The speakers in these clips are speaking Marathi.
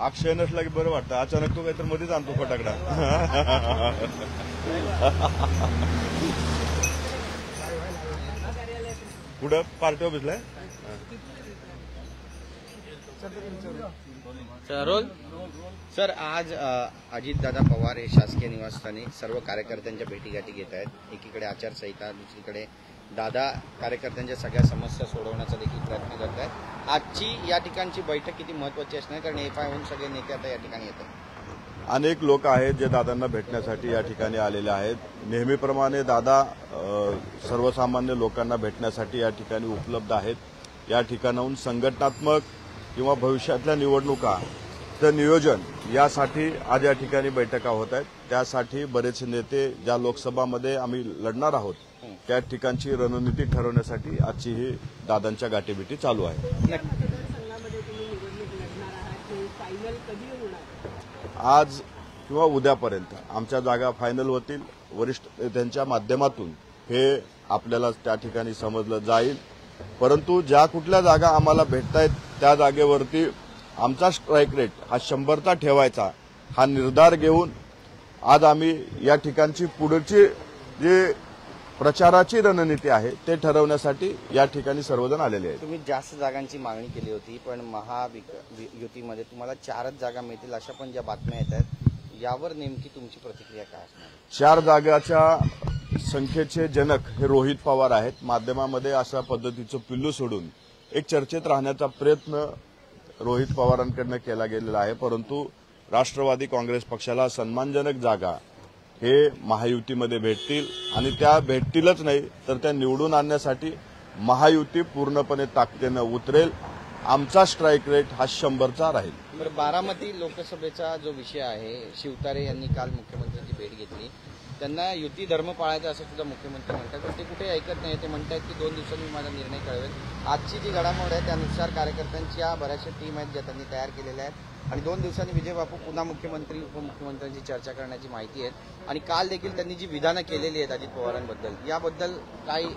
अक्षय नसला की बरं वाटतं. अचानक तो काहीतरी मध्येच आणतो फटाकडा. कुठं पार्टी ऑफिसला आहे? सर, आज अजितदादा पवार हे शासकीय निवासस्थानी सर्व कार्यकर्त्यांच्या भेटीगाठी घेत आहेत. एकीकडे आचारसंहिता, दुसरीकडे दादा कार्यकर्त्यांच्या सगळ्या समस्या सोडवण्याचा देखील प्रयत्न करत आहेत. आजची या ठिकाणची बैठक किती महत्वाची असणार, कारण एफआय होऊन सगळे नेते आता या ठिकाणी येतात. अनेक लोक आहेत जे दादांना भेटण्यासाठी या ठिकाणी आलेले आहेत. नेहमीप्रमाणे दादा सर्वसामान्य लोकांना भेटण्यासाठी या ठिकाणी उपलब्ध आहेत. या ठिकाणाहून संघटनात्मक किंवा भविष्यातल्या निवडणुकाचं नियोजन यासाठी आज या ठिकाणी बैठका होत आहेत. त्यासाठी बरेचसे नेते ज्या लोकसभामध्ये आम्ही लढणार आहोत त्या ठिकाणची रणनीती ठरवण्यासाठी आजची ही दादांच्या गाठीभेटी चालू आहे. आज किंवा उद्यापर्यंत आमच्या जागा फायनल होतील. वरिष्ठ नेत्यांच्या माध्यमातून हे आपल्याला त्या ठिकाणी समजलं जाईल. परंतु ज्या कुठल्या जागा आम्हाला भेटतायत त्या जागेवरती आमचा स्ट्राईक रेट हा 100चा ठेवायचा हा निर्धार घेऊन आज आम्ही या ठिकाणची पुढची जी प्रचाराची रणनीती आहे ते ठरवण्यासाठी या ठिकाणी सर्वजण आलेले आहेत. तुम्ही जास्त जागांची मागणी केली होती, पण महायुतीमध्ये तुम्हाला 4च जागा मिळतील अशा पण ज्या बातम्या येत आहेत, यावर नेमकी तुमची प्रतिक्रिया काय असणार? 4 जागाच्या संख्येचे जनक हे रोहित पवार आहेत. माध्यमामध्ये अशा पद्धतीचं पिल्लू सोडून एक चर्चेत राहण्याचा प्रयत्न रोहित पवारांकडनं केला गेलेला आहे. परंतु राष्ट्रवादी काँग्रेस पक्षाला सन्मानजनक जागा हे महायुतीमध्ये भेटतील आणि त्या भेटतीलच नाही तर त्या निवडून आणण्यासाठी महायुती पूर्णपणे ताकदीनं उतरेल. आमचा स्ट्राईक रेट हा 100चा राहील. बरं, बारामती लोकसभेचा जो विषय आहे, शिवतारे यांनी काल मुख्यमंत्र्यांची भेट घेतली. त्यांना युती धर्म पाळायचा असं सुद्धा मुख्यमंत्री म्हणतात, पण ते कुठे ऐकत नाही. ते म्हणतात की 2 दिवसांनी माझा निर्णय कळवेल. आजची जी घडामोड आहे त्यानुसार कार्यकर्त्यांच्या बऱ्याचशा टीम आहेत ज्या त्यांनी तयार केलेल्या आहेत आणि 2 दिवसांनी विजय बापू पुन्हा मुख्यमंत्री उपमुख्यमंत्र्यांची चर्चा करण्याची माहिती आहे. आणि काल देखील त्यांनी जी विधानं केलेली आहेत अजित पवारांबद्दल, याबद्दल काही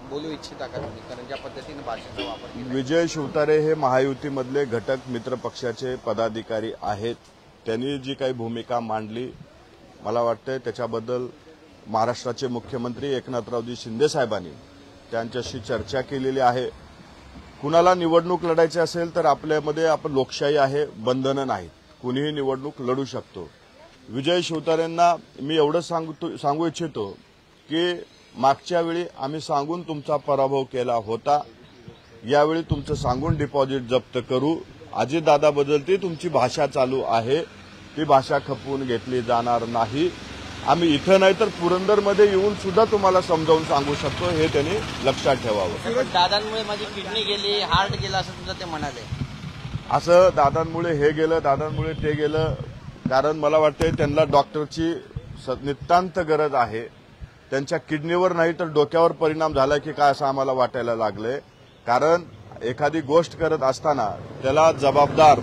बोलू इच्छिता का तुम्ही? कारण ज्या पद्धतीने भाषेचा वापर केला. विजय शिवतारे हे महायुतीमधले घटक मित्र पक्षाचे पदाधिकारी आहेत. त्यांनी जी काही भूमिका मांडली मला वाटतं त्याच्याबद्दल महाराष्ट्राचे मुख्यमंत्री एकनाथरावजी शिंदे साहेबांनी त्यांच्याशी चर्चा केलेली आहे. कुणाला निवडणूक लढायची असेल तर आपल्यामध्ये आपण लोकशाही आहे, बंधनं नाहीत. कुणीही निवडणूक लढू शकतो. विजय शिवतारेंना मी एवढं सांगू इच्छितो की मागच्या वेळी आम्ही सांगून तुमचा पराभव केला होता. यावेळी तुमचं सांगून डिपॉझिट जप्त करू. अजितदादाबद्दल तुमची भाषा चालू आहे, ती भाषा खपवून घेतली जाणार नाही. आम्ही इथं नाही तर पुरंदरमध्ये येऊन सुद्धा तुम्हाला समजावून सांगू शकतो, हे त्यांनी लक्षात ठेवावं. दादांमुळे माझी किडनी गेली, हार्ट गेला असं सुद्धा ते म्हणाले. असं दादांमुळे हे गेलं, दादांमुळे ते गेलं, कारण मला वाटतं त्यांना डॉक्टरची नितांत गरज आहे. त्यांच्या किडनीवर नाही तर डोक्यावर परिणाम झाला की काय असं आम्हाला वाटायला लागलंय. कारण एखादी गोष्ट करत असताना त्याला जबाबदार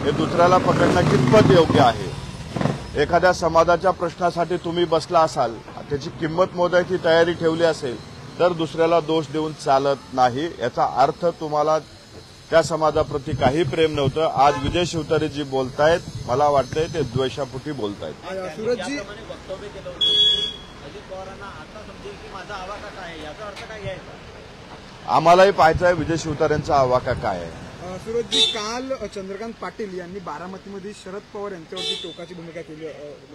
हे दुसऱ्याला पकडणं कितपत योग्य आहे. एखाद्या समाजाच्या प्रश्नासाठी तुम्ही बसला असाल, त्याची किंमत मोजायची तयारी ठेवली असेल तर दुसऱ्याला दोष देऊन चालत नाही. याचा अर्थ तुम्हाला त्या समाजाप्रती काही प्रेम नव्हतं. आज विजय शिवतारे जी बोलतायत मला वाटतंय ते द्वेषापोटी बोलतायत. सूरजजी वक्तव्य केलं होतं की अजित पवारांना आता समजेल की माझा आवाका काय आहे, याचा अर्थ काय घ्यायचा? आम्हालाही पाहायचं आहे विजय शिवतारेंचा आवाका काय आहे. सूरजजी, काल चंद्रकांत पाटील यांनी बारामतीमध्ये शरद पवार यांच्यावरती टोकाची भूमिका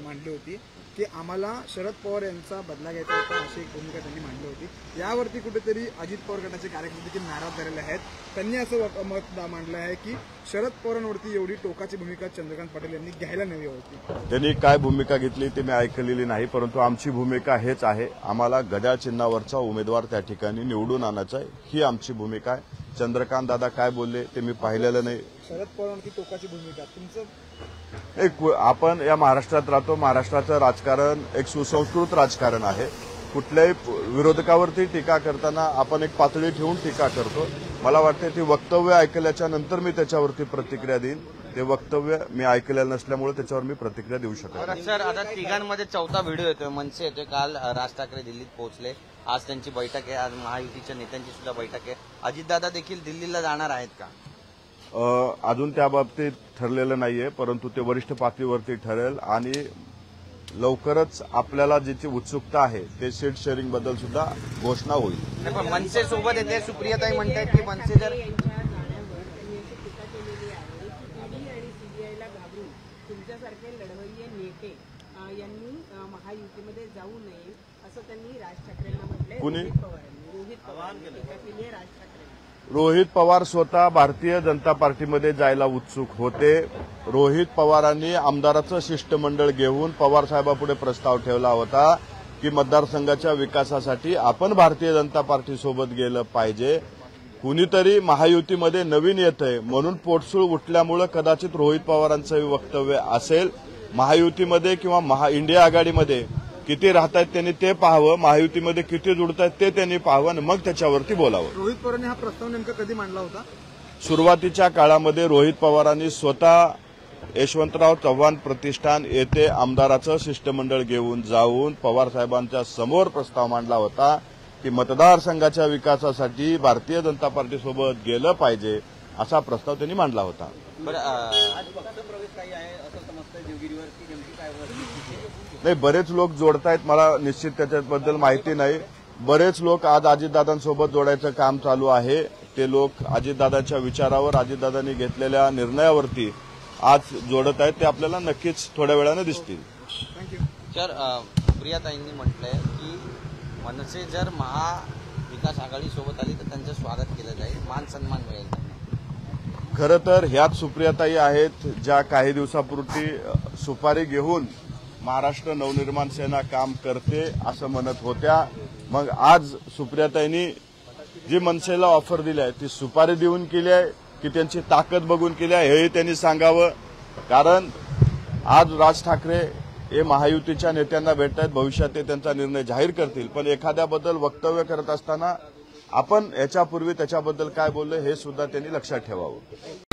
मांडली होती की आम्हाला शरद पवार यांचा बदला घ्यायचा होता, अशी एक भूमिका त्यांनी मांडली होती. यावरती कुठेतरी अजित पवार गटाचे कार्यकर्ते देखील नाराज झालेले आहेत. त्यांनी असं मत मांडलं आहे की शरद पवारांवरती एवढी टोकाची भूमिका चंद्रकांत पाटील यांनी घ्यायला नवी होती. त्यांनी काय भूमिका घेतली ते मी ऐकलेली नाही, परंतु आमची भूमिका हेच आहे, आम्हाला घड्याळ चिन्हावरचा उमेदवार त्या ठिकाणी निवडून आणायचा आहे, ही आमची भूमिका आहे. चंद्रकांत दादा काय बोलले ते मी पाहिलेलं नाही. शरद पवारांवरती टोकाची भूमिका तुमचं? एक आपण या महाराष्ट्रात राहतो. महाराष्ट्राचं राजकारण एक सुसंस्कृत राजकारण आहे. कुठल्याही विरोधकावरती टीका करताना आपण एक पातळी ठेवून टीका करतो. मला वाटतं ती वक्तव्य ऐकल्याच्या नंतर मी त्याच्यावरती प्रतिक्रिया देईन. ते वक्तव्य मी ऐकलेलं नसल्यामुळे त्याच्यावर मी प्रतिक्रिया देऊ शकतो. सर, आता तिघांमध्ये 4था व्हिडिओ येतोय, मनसे येतोय. काल राज ठाकरे दिल्लीत पोहोचले, आज त्यांची बैठक आहे, आज महायुतीच्या नेत्यांची सुद्धा बैठक आहे. अजितदादा देखील दिल्लीला जाणार आहेत का? अजून त्या बाबतीत ठरलेलं नाहीये, परंतु ते वरिष्ठ पातळीवरती ठरेल आणि लवकरच आपल्याला ज्याची उत्सुकता आहे ते सीट शेअरिंग बद्दल सुद्धा घोषणा होईल. नाही, पण मनसे सोबत येते सुप्रियाताई म्हणतात की मनसे जर यांच्या जाण्यावर त्यांनी अशी टीका केलेली आहे की ईडी आणि सीबीआयला घाबरून तुमच्यासारखे लढवय्ये नेते यांनी महायुतीमध्ये जाऊ नये असं त्यांनी राज ठाकरेंना म्हटलंय. कुणी? रोहित पवारांनी टीका केली आहे राज ठाकरे. रोहित पवार स्वतः भारतीय जनता पार्टीमध्ये जायला उत्सुक होते. रोहित पवारांनी आमदाराचं शिष्टमंडळ घेऊन पवार साहेबापुढे प्रस्ताव ठेवला होता की मतदारसंघाच्या विकासासाठी आपण भारतीय जनता पार्टीसोबत गेलं पाहिजे. कुणीतरी महायुतीमध्ये नवीन येतंय म्हणून पोटसूळ उठल्यामुळे कदाचित रोहित पवारांचं वक्तव्य असेल. महायुतीमध्ये किंवा इंडिया आघाडीमध्ये किती राहतायत त्यांनी ते पाहावं, महायुतीमध्ये किती जुडतायत ते त्यांनी पाहावं आणि मग त्याच्यावरती बोलावं. रोहित पवारांनी हा प्रस्ताव नेमका कधी मांडला होता? सुरुवातीच्या काळामध्ये रोहित पवारांनी स्वतः यशवंतराव चव्हाण प्रतिष्ठान येथे आमदाराचं शिष्टमंडळ घेऊन जाऊन पवार साहेबांच्या समोर प्रस्ताव मांडला होता की मतदारसंघाच्या विकासासाठी भारतीय जनता पार्टीसोबत गेलं पाहिजे असा प्रस्ताव त्यांनी मांडला होता. बरं आज पक्षप्रवेश काही आहे असं समजतंय देवगिरीवरती, नेमकी काय नाही, बरेच लोक जोडतायत. मला निश्चित त्याच्याबद्दल माहिती नाही. बरेच लोक आज अजितदादांसोबत जोडायचं काम चालू आहे. ते लोक अजितदादांच्या विचारावर, अजितदादांनी घेतलेल्या निर्णयावरती आज जोडत आहेत. ते आपल्याला नक्कीच थोड्या वेळाने दिसतील. तर सुप्रियाताईंनी म्हटलंय की मनसे जर महाविकास आघाडी सोबत आली तर त्यांचं स्वागत केलं जाईल, मान सन्मान मिळेल. खरं तर ह्याच सुप्रियाताई आहेत ज्या काही दिवसापूर्वी सुपारी घेऊन महाराष्ट्र नवनिर्माण सेना काम करते असं म्हणत होत्या. मग आज सुप्रियाताईंनी जी मनसेला ऑफर दिली आहे ती सुपारी देऊन केली आहे की त्यांची ताकद बघून केली आहे हेही त्यांनी सांगावं. कारण आज राज ठाकरे हे महायुतीच्या नेत्यांना भेटत आहेत. भविष्यात ते त्यांचा निर्णय जाहीर करतील. पण एखाद्याबद्दल वक्तव्य करत असताना आपण याच्यापूर्वी त्याच्याबद्दल काय बोललो हे सुद्धा त्यांनी लक्षात ठेवावं.